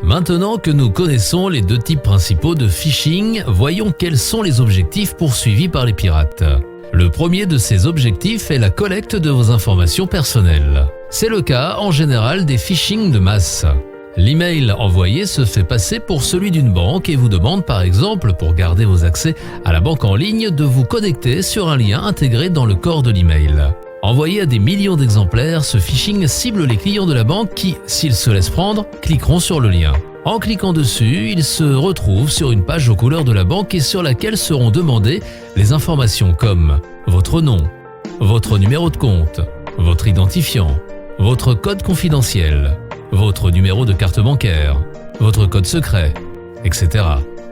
Maintenant que nous connaissons les deux types principaux de phishing, voyons quels sont les objectifs poursuivis par les pirates. Le premier de ces objectifs est la collecte de vos informations personnelles. C'est le cas en général des phishing de masse. L'email envoyé se fait passer pour celui d'une banque et vous demande par exemple, pour garder vos accès à la banque en ligne, de vous connecter sur un lien intégré dans le corps de l'email. Envoyé à des millions d'exemplaires, ce phishing cible les clients de la banque qui, s'ils se laissent prendre, cliqueront sur le lien. En cliquant dessus, ils se retrouvent sur une page aux couleurs de la banque et sur laquelle seront demandées les informations comme votre nom, votre numéro de compte, votre identifiant, votre code confidentiel, votre numéro de carte bancaire, votre code secret, etc.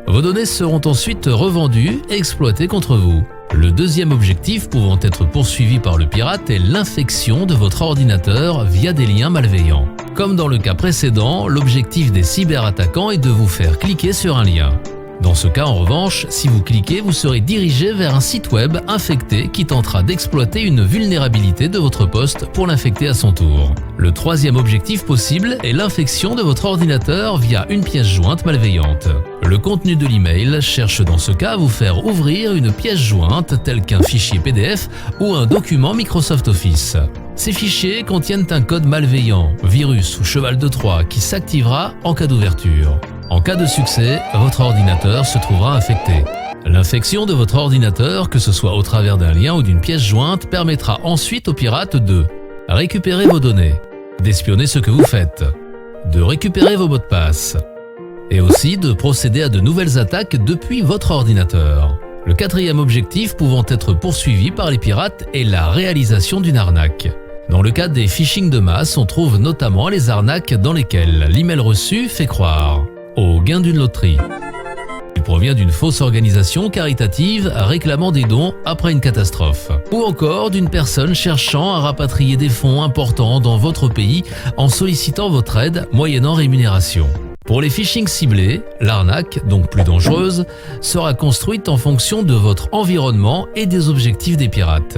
Vos données seront ensuite revendues et exploitées contre vous. Le deuxième objectif pouvant être poursuivi par le pirate est l'infection de votre ordinateur via des liens malveillants. Comme dans le cas précédent, l'objectif des cyberattaquants est de vous faire cliquer sur un lien. Dans ce cas, en revanche, si vous cliquez, vous serez dirigé vers un site web infecté qui tentera d'exploiter une vulnérabilité de votre poste pour l'infecter à son tour. Le troisième objectif possible est l'infection de votre ordinateur via une pièce jointe malveillante. Le contenu de l'email cherche dans ce cas à vous faire ouvrir une pièce jointe telle qu'un fichier PDF ou un document Microsoft Office. Ces fichiers contiennent un code malveillant, virus ou cheval de Troie qui s'activera en cas d'ouverture. En cas de succès, votre ordinateur se trouvera infecté. L'infection de votre ordinateur, que ce soit au travers d'un lien ou d'une pièce jointe, permettra ensuite aux pirates de récupérer vos données, d'espionner ce que vous faites, de récupérer vos mots de passe, et aussi de procéder à de nouvelles attaques depuis votre ordinateur. Le quatrième objectif pouvant être poursuivi par les pirates est la réalisation d'une arnaque. Dans le cas des phishing de masse, on trouve notamment les arnaques dans lesquelles l'email reçu fait croire au gain d'une loterie. Il provient d'une fausse organisation caritative réclamant des dons après une catastrophe. Ou encore d'une personne cherchant à rapatrier des fonds importants dans votre pays en sollicitant votre aide moyennant rémunération. Pour les phishing ciblés, l'arnaque, donc plus dangereuse, sera construite en fonction de votre environnement et des objectifs des pirates.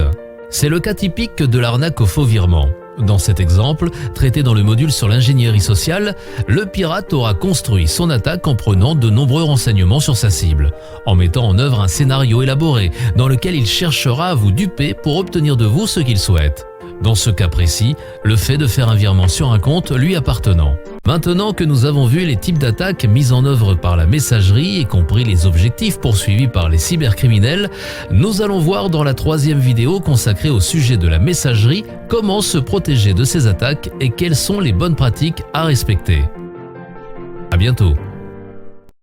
C'est le cas typique de l'arnaque au faux virement. Dans cet exemple, traité dans le module sur l'ingénierie sociale, le pirate aura construit son attaque en prenant de nombreux renseignements sur sa cible, en mettant en œuvre un scénario élaboré dans lequel il cherchera à vous duper pour obtenir de vous ce qu'il souhaite. Dans ce cas précis, le fait de faire un virement sur un compte lui appartenant. Maintenant que nous avons vu les types d'attaques mises en œuvre par la messagerie et compris les objectifs poursuivis par les cybercriminels, nous allons voir dans la troisième vidéo consacrée au sujet de la messagerie comment se protéger de ces attaques et quelles sont les bonnes pratiques à respecter. À bientôt.